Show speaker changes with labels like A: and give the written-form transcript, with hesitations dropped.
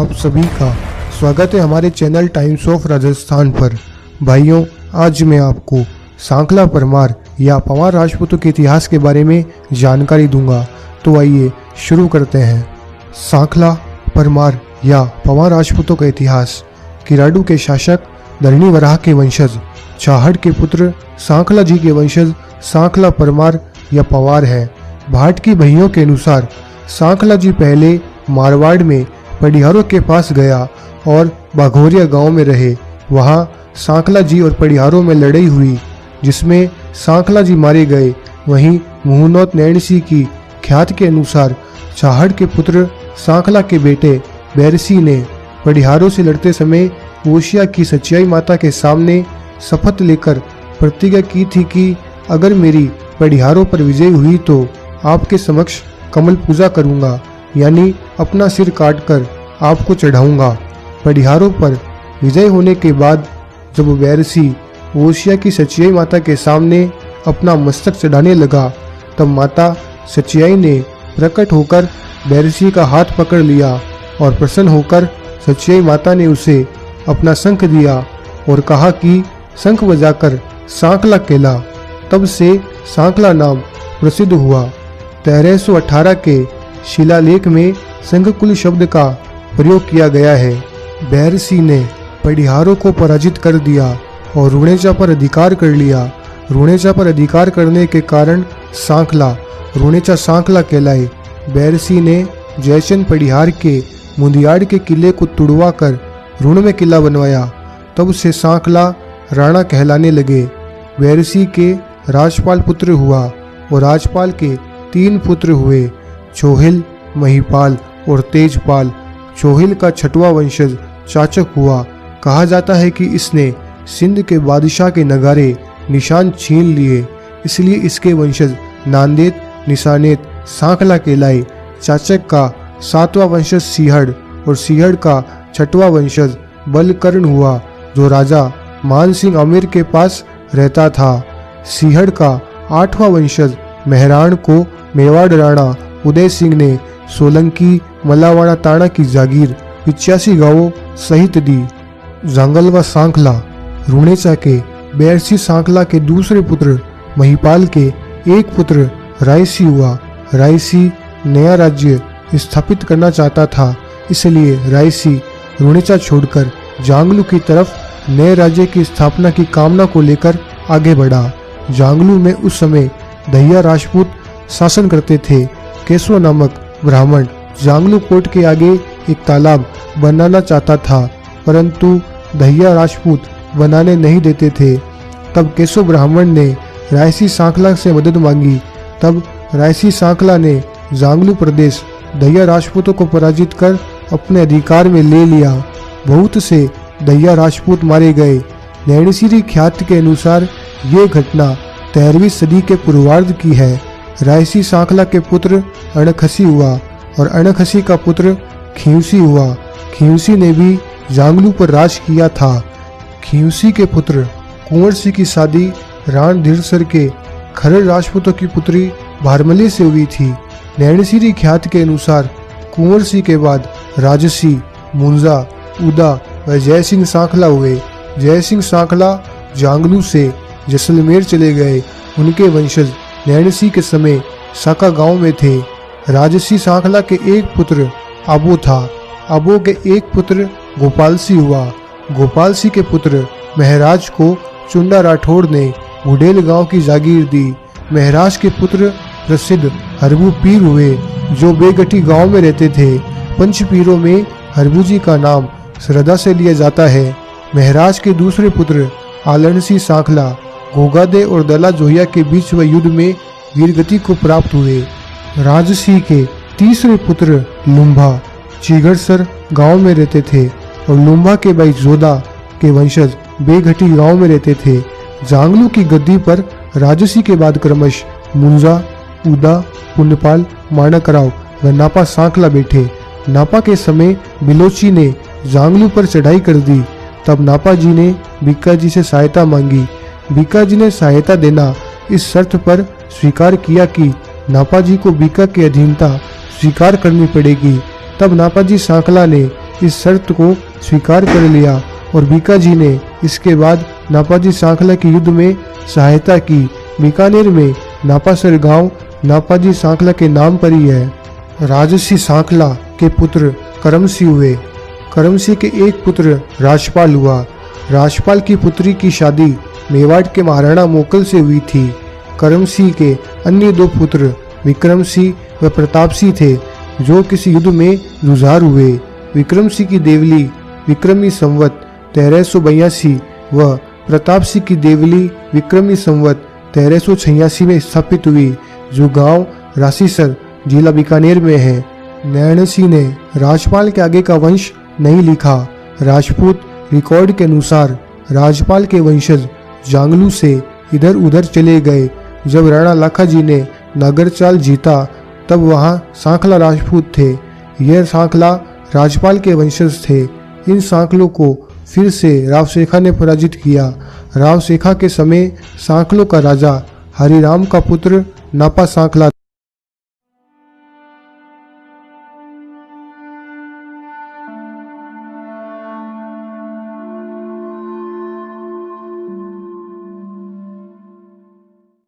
A: आप सभी का स्वागत है हमारे चैनल टाइम्स ऑफ राजस्थान पर। भाइयों, आज मैं आपको सांखला परमार या पंवार राजपूतों के इतिहास के बारे में जानकारी दूंगा। तो आइए शुरू करते हैं। सांखला परमार या पंवार राजपूतों का इतिहास। किराडू के शासक धरणी वराह के वंशज चाहड़ के पुत्र सांखला जी के वंशज सांखला परमार या पंवार हैं। भाट की बहियों के अनुसार सांखला जी पहले मारवाड़ में पडिहारों के पास गया और बाघोरिया गांव में रहे। वहां सांखला जी और पडिहारों में लड़ाई हुई जिसमें सांखला जी मारे गए। वहीं मुहनौत नैणसी की ख्यात के अनुसार चाहड़ के पुत्र सांखला के बेटे बैरसी ने पडिहारों से लड़ते समय ओशिया की सच्चाई माता के सामने शपथ लेकर प्रतिज्ञा की थी कि अगर मेरी पडिहारों पर विजय हुई तो आपके समक्ष कमल पूजा करूंगा, यानी अपना सिर काटकर आपको चढ़ाऊंगा। पडिहारों पर विजय होने के बाद जब बैरसी ओशिया की सच्चाई माता के सामने अपना मस्तक चढ़ाने लगा, तब माता सच्चाई ने प्रकट होकर बैरसी का हाथ पकड़ लिया और प्रसन्न होकर सच्चाई माता ने उसे अपना शंख दिया और कहा कि शंख बजाकर सांखला कहला। तब से सांखला नाम प्रसिद्ध हुआ। 1318 के शिलालेख में संघकुल शब्द का प्रयोग किया गया है। बैरसी ने पडिहारों को पराजित कर दिया और रुणेचा पर अधिकार कर लिया। रुणेचा पर अधिकार करने के कारण सांखला रुणेचा सांखला कहलाए। बैरसी ने जयचंद पडिहार के मुंदियाड़ के किले को तुड़वा कर रुण में किला बनवाया। तब से सांखला राणा कहलाने लगे। बैरसी के राजपाल पुत्र हुआ और राजपाल के 3 पुत्र हुए, चोहिल, महिपाल और तेजपाल। चोहिल का 6वां वंशज चाचक हुआ। कहा जाता है कि इसने सिंध के बादशाह के नगारे निशान छीन लिए, इसलिए इसके वंशज नांदेत निशानेत सांखला कहलाए। चाचक का 7वां वंशज सिंहड़ और सिंहड़ का 6वां वंशज बलकर्ण हुआ, जो राजा मान सिंह आमेर के पास रहता था। सिंहड़ का 8वां वंशज मेहराण को मेवाड़ राणा उदय सिंह ने सोलंकी मलावाड़ा ताना की जागीर 85 गांवों सहित दी। जांगलवा सांखला रुणेचा के बैरसी सांखला के दूसरे पुत्र महिपाल के एक पुत्र रायसी हुआ। रायसी नया राज्य स्थापित करना चाहता था, इसलिए रायसी रुणेचा छोड़कर जांगलू की तरफ नए राज्य की स्थापना की कामना को लेकर आगे बढ़ा। जांगलू में उस समय दहिया राजपूत शासन करते थे। केशव नामक ब्राह्मण जांगलू कोट के आगे एक तालाब बनाना चाहता था, परंतु दहिया राजपूत बनाने नहीं देते थे। तब केशव ब्राह्मण ने रायसी सांखला से मदद मांगी। तब रायसी सांखला ने जांगलू प्रदेश दहिया राजपूतों को पराजित कर अपने अधिकार में ले लिया। बहुत से दहिया राजपूत मारे गए। नैणसीरी ख्यात के अनुसार ये घटना 13वीं सदी के पूर्वार्ध की है। रायसी सांखला के पुत्र अणखसी हुआ और अणखसी का पुत्र खींवसी हुआ। खींवसी ने भी जांगलू पर राज किया था। खींवसी के पुत्र कुंवर सिंह की शादी राण धीरसर के खरड़ राजपूतों की पुत्री भारमली से हुई थी। नैणसीरी ख्यात के अनुसार कुंवर सिंह के बाद राजसी, मुंजा, उदा व जयसिंह सांखला हुए। जयसिंह सांखला जांगलू से जैसलमेर चले गए। उनके वंशज नैणसी के समय साका गांव में थे। राजसी सांखला के एक पुत्र आबो था। आबो के एक पुत्र गोपालसी हुआ। गोपालसी के पुत्र महराज को चुंडा राठौड़ ने बुडेल गांव की जागीर दी। महराज के पुत्र प्रसिद्ध हरबू पीर हुए, जो बेगठी गांव में रहते थे। पंच पीरों में हरबू जी का नाम श्रद्धा से लिया जाता है। महराज के दूसरे पुत्र आलनसी सांखला गोगादे और दला जोहिया के बीच हुए युद्ध में वीरगति को प्राप्त हुए। राजसी के तीसरे पुत्र लुम्भा चीगड़सर गांव में रहते थे और लुम्भा के भाई जोधा के वंशज बेघटी गांव में रहते थे। जांगलू की गद्दी पर राजसी के बाद क्रमश मुंजा, उदा, पुण्यपाल, माणकराव व नापा सांखला बैठे। नापा के समय बिलोची ने जांगलू पर चढ़ाई कर दी। तब नापा जी ने बीका जी से सहायता मांगी। बीका जी ने सहायता देना इस शर्त पर स्वीकार किया कि नापा जी को बीका की अधीनता स्वीकार करनी पड़ेगी। तब नापा जी सांखला ने इस शर्त को स्वीकार कर लिया और बीकाजी ने इसके बाद नापाजी सांखला के युद्ध में सहायता की। बीकानेर में नापासर गांव नापाजी सांखला के नाम पर ही है। राजसी सांखला के पुत्र करमसिंह हुए। करमसिंह के एक पुत्र राजपाल हुआ। राजपाल की पुत्री की शादी मेवाड़ के महाराणा मोकल से हुई थी। करमसिंह के अन्य दो पुत्र विक्रम सिंह व प्रताप सिंह थे, जो किसी युद्ध में जुझार हुए। विक्रम सिंह की देवली विक्रमी संवत 1382 व प्रताप सिंह की देवली विक्रमी संवत 1386 में स्थापित हुई, जो गांव राशीसर जिला बीकानेर में है। नैण सिंह ने राजपाल के आगे का वंश नहीं लिखा। राजपूत रिकॉर्ड के अनुसार राजपाल के वंशज जांगलू से इधर उधर चले गए। जब राणा लाखाजी ने नागरचाल जीता तब वहां सांखला राजपूत थे। यह सांखला राजपाल के वंशज थे। इन सांखलों को फिर से रावसेखा ने पराजित किया। रावसेखा के समय सांखलों का राजा हरिराम का पुत्र नापा सांखला